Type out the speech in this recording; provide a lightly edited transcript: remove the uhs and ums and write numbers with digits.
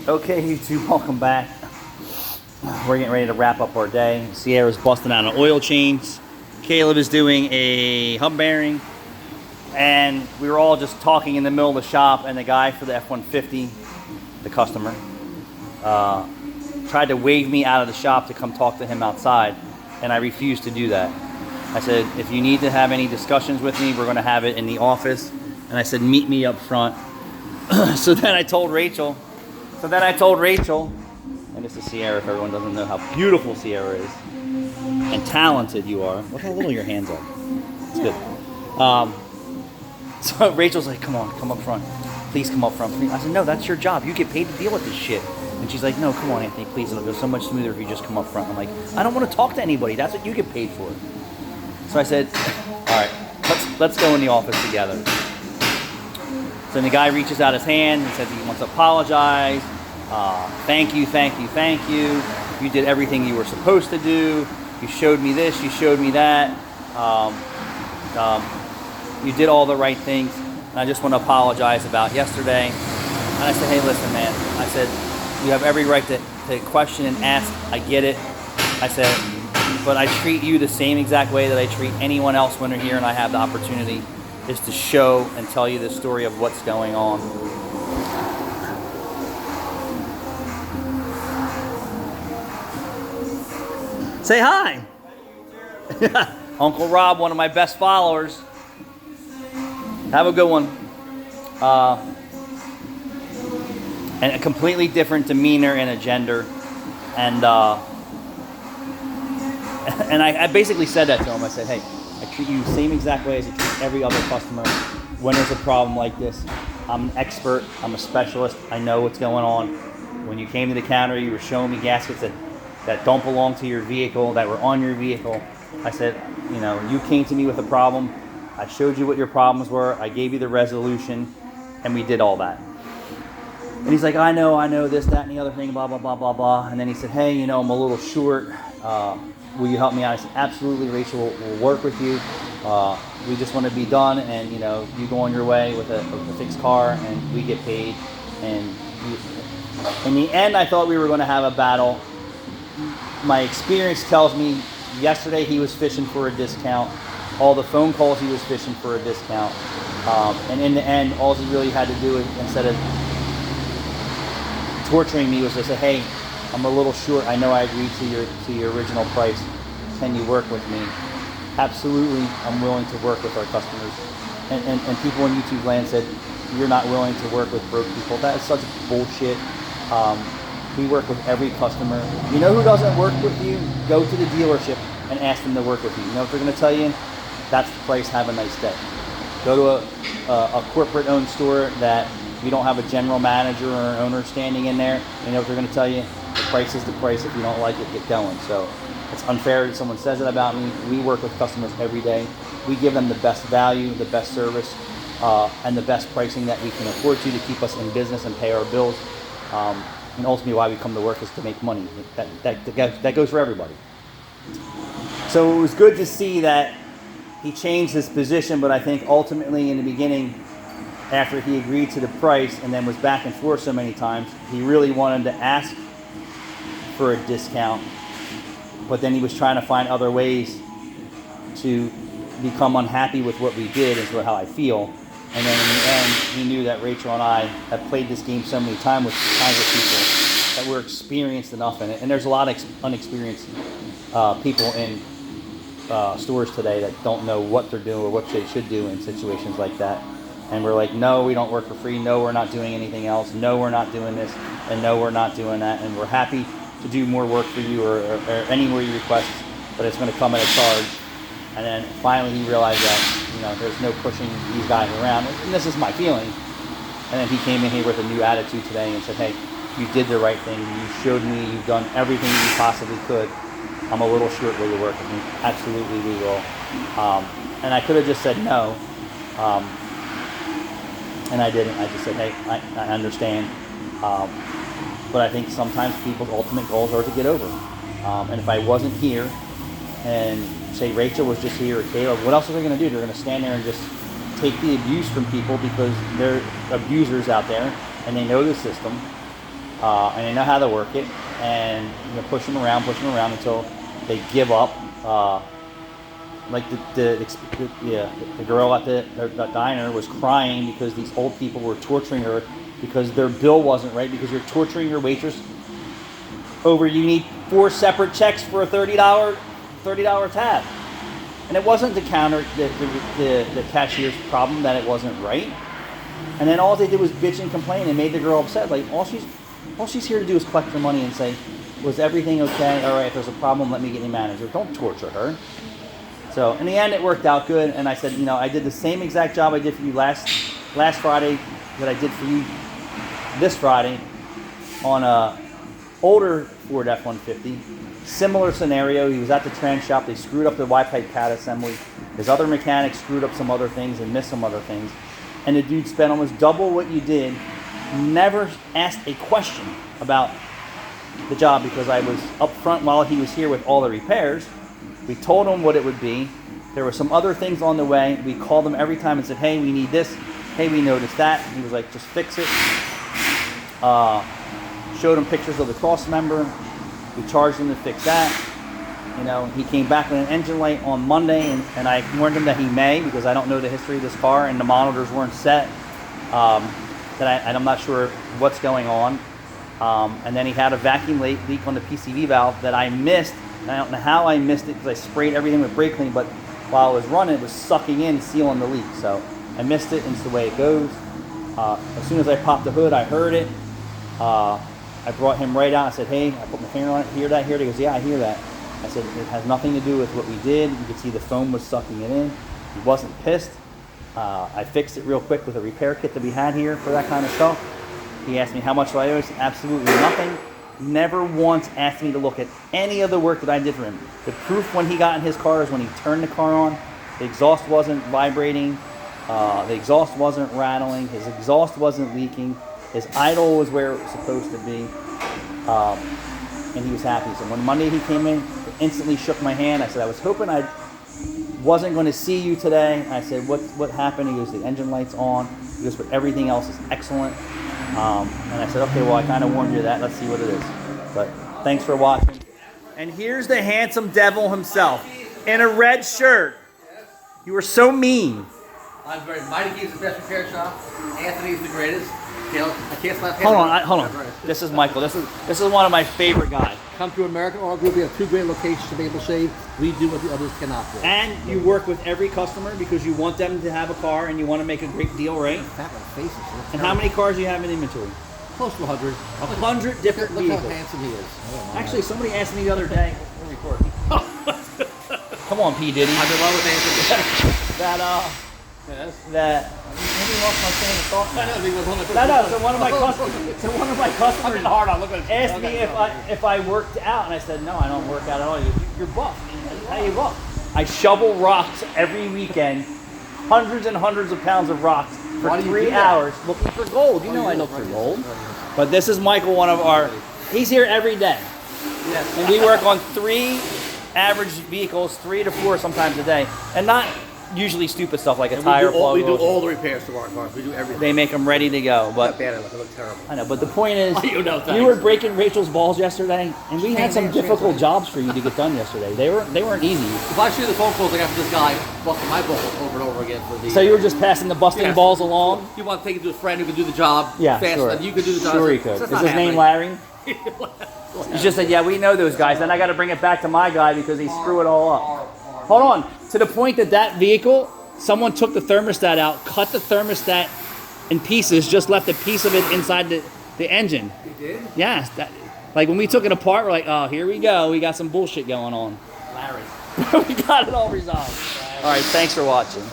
Okay, YouTube, welcome back. We're getting ready to wrap up our day. Sierra's busting out an oil change. Caleb is doing a hub bearing. And we were all just talking in the middle of the shop, and the guy for the F-150, the customer, tried to wave me out of the shop to come talk to him outside, and I refused to do that. I said, if you need to have any discussions with me, we're going to have it in the office. And I said, meet me up front. So then I told Rachel, and this is Sierra if everyone doesn't know how beautiful Sierra is, and talented you are. Look how little your hands are. It's good. So Rachel's like, come on, come up front. Please come up front. I said, no, that's your job. You get paid to deal with this shit. And she's like, no, come on, Anthony, please. It'll go so much smoother if you just come up front. I'm like, I don't want to talk to anybody. That's what you get paid for. So I said, all right, let's go in the office together. So the guy reaches out his hand and says he wants to apologize. Thank you. You did everything you were supposed to do. You showed me this, you showed me that. You did all the right things. And I just want to apologize about yesterday. And I said, hey, listen, man. I said, you have every right to question and ask. I get it. I said, but I treat you the same exact way that I treat anyone else when they're here and I have the opportunity, is to show and tell you the story of what's going on. Say hi. Uncle Rob, one of my best followers. Have a good one. And a completely different demeanor and a gender. And I basically said that to him. I said, hey, I treat you the same exact way as I treat every other customer. When there's a problem like this, I'm an expert, I'm a specialist, I know what's going on. When you came to the counter, you were showing me gaskets that don't belong to your vehicle, that were on your vehicle. I said, you know, you came to me with a problem, I showed you what your problems were, I gave you the resolution, and we did all that. And he's like, I know, this, that, and the other thing, blah, blah, blah, blah, blah. And then he said, hey, you know, I'm a little short. Will you help me out? I said, absolutely, Rachel will work with you. We just want to be done, and you know, you go on your way with a fixed car, and we get paid. And in the end, I thought we were going to have a battle. My experience tells me yesterday he was fishing for a discount. All the phone calls he was fishing for a discount. And in the end, all he really had to do, instead of torturing me, was to say, hey, I'm a little short. I know I agreed to your original price. Can you work with me? Absolutely, I'm willing to work with our customers. And people in YouTube land said, you're not willing to work with broke people. That is such bullshit. We work with every customer. You know who doesn't work with you? Go to the dealership and ask them to work with you. You know what they're going to tell you? That's the price, have a nice day. Go to a corporate-owned store that you don't have a general manager or an owner standing in there. You know what they're going to tell you? The price is the price. If you don't like it, get going. So it's unfair that someone says it about me. We work with customers every day. We give them the best value, the best service, and the best pricing that we can afford to keep us in business and pay our bills. And ultimately why we come to work is to make money. That goes for everybody. So it was good to see that he changed his position, but I think ultimately in the beginning, after he agreed to the price and then was back and forth so many times, he really wanted to ask for a discount, but then he was trying to find other ways to become unhappy with what we did, is how I feel. And then in the end, he knew that Rachel and I have played this game so many times with kinds of people that we're experienced enough in it. And there's a lot of unexperienced people in stores today that don't know what they're doing or what they should do in situations like that. And we're like, no, we don't work for free. No, we're not doing anything else. No, we're not doing this. And no, we're not doing that. And we're happy to do more work for you or anywhere you request, but it's going to come at a charge. And then finally he realized that, you know, there's no pushing these guys around. And this is my feeling. And then he came in here with a new attitude today and said, hey, you did the right thing. You showed me you've done everything you possibly could. I'm a little short. Will you work with me? Absolutely, we will. And I could have just said no. And I didn't. I just said, hey, I understand. But I think sometimes people's ultimate goals are to get over. And if I wasn't here, and say Rachel was just here or Caleb, what else are they going to do? They're going to stand there and just take the abuse from people because they're abusers out there and they know the system. and they know how to work it, and push them around until they give up. Like the girl at the diner was crying because these old people were torturing her because their bill wasn't right, because you're torturing your waitress over you need 4 separate checks for a $30 tab. And it wasn't the the cashier's problem that it wasn't right. And then all they did was bitch and complain and made the girl upset. Like all she's here to do is collect her money and say, was everything okay? All right, if there's a problem, let me get the manager. Don't torture her. So in the end, it worked out good. And I said, I did the same exact job I did for you last Friday that I did for you this Friday on a older Ford F-150. Similar scenario. He was at the trans shop. They screwed up the Y-pipe pad assembly. His other mechanic screwed up some other things and missed some other things. And the dude spent almost double what you did. Never asked a question about the job because I was up front while he was here with all the repairs. We told him what it would be. There were some other things on the way. We called him every time and said, hey, we need this. Hey, we noticed that. And he was like, just fix it. Showed him pictures of the cross member. We charged him to fix that. He came back with an engine light on Monday, and I warned him that he may, because I don't know the history of this car, and the monitors weren't set. And I'm not sure what's going on. And then he had a vacuum leak on the PCV valve that I missed. And I don't know how I missed it because I sprayed everything with brake clean, but while I was running, it was sucking in, sealing the leak. So I missed it, and it's the way it goes. As soon as I popped the hood, I heard it. I brought him right out. I said, hey, I put my finger on it. Hear that? Hear it? He goes, yeah, I hear that. I said, it has nothing to do with what we did. You could see the foam was sucking it in. He wasn't pissed. I fixed it real quick with a repair kit that we had here for that kind of stuff. He asked me how much do I owe. I said, absolutely nothing. Never once asked me to look at any of the work that I did for him. The proof when he got in his car is when he turned the car on. The exhaust wasn't vibrating. The exhaust wasn't rattling. His exhaust wasn't leaking. His idle was where it was supposed to be. And he was happy. So when Monday he came in, he instantly shook my hand. I said, I was hoping I wasn't going to see you today. I said, what happened? He goes, the engine light's on. He goes, but everything else is excellent. And I said, okay, well, I kind of warned you that. Let's see what it is. But thanks for watching. And here's the handsome devil himself in a red shirt. You were so mean. I'm very Mighty Keith's the best repair shop. Anthony's the greatest. I can't slap Hold on. This is Michael. This is one of my favorite guys. Come to American Auto Group. We have 2 great locations to be able to shave. We do what the others cannot do. And you work with every customer because you want them to have a car and you want to make a great deal, right? Fat on faces. And how many cars do you have in inventory? Close to 100. 100 different vehicles. Look how handsome he is. Actually, somebody asked me the other day. Come on, P. Diddy. I'm in love with Anthony. that maybe lost my train of thought. So one of my customers asked me if I worked out, and I said no, I don't work out at all. You're buff. How you buff? I shovel rocks every weekend, hundreds and hundreds of pounds of rocks for 3 hours looking for gold. You know I look for gold. But this is Michael, he's here every day. Yes. And we work on 3 average vehicles, 3 to 4 sometimes a day, and not usually stupid stuff like a tire plug. We do all the repairs to our cars. We do everything. They make them ready to go. But not bad. I look terrible. I know. But the point is, you were breaking Rachel's balls yesterday, and we had some difficult jobs for you to get done yesterday. They weren't easy. If I show you the phone calls I got from this guy busting my balls over and over again for the. So you were just passing the busting balls along. You want to take it to a friend who can do the job faster than you could do the job. Sure, he could. Is his name Larry? He just said, yeah, we know those guys. Then I got to bring it back to my guy because he screwed it all up. Hold on. To the point that vehicle, someone took the thermostat out, cut the thermostat in pieces, just left a piece of it inside the engine. He did? Yes. Like when we took it apart, we're like, oh, here we go. We got some bullshit going on. Larry. We got it all resolved. All right. Thanks for watching.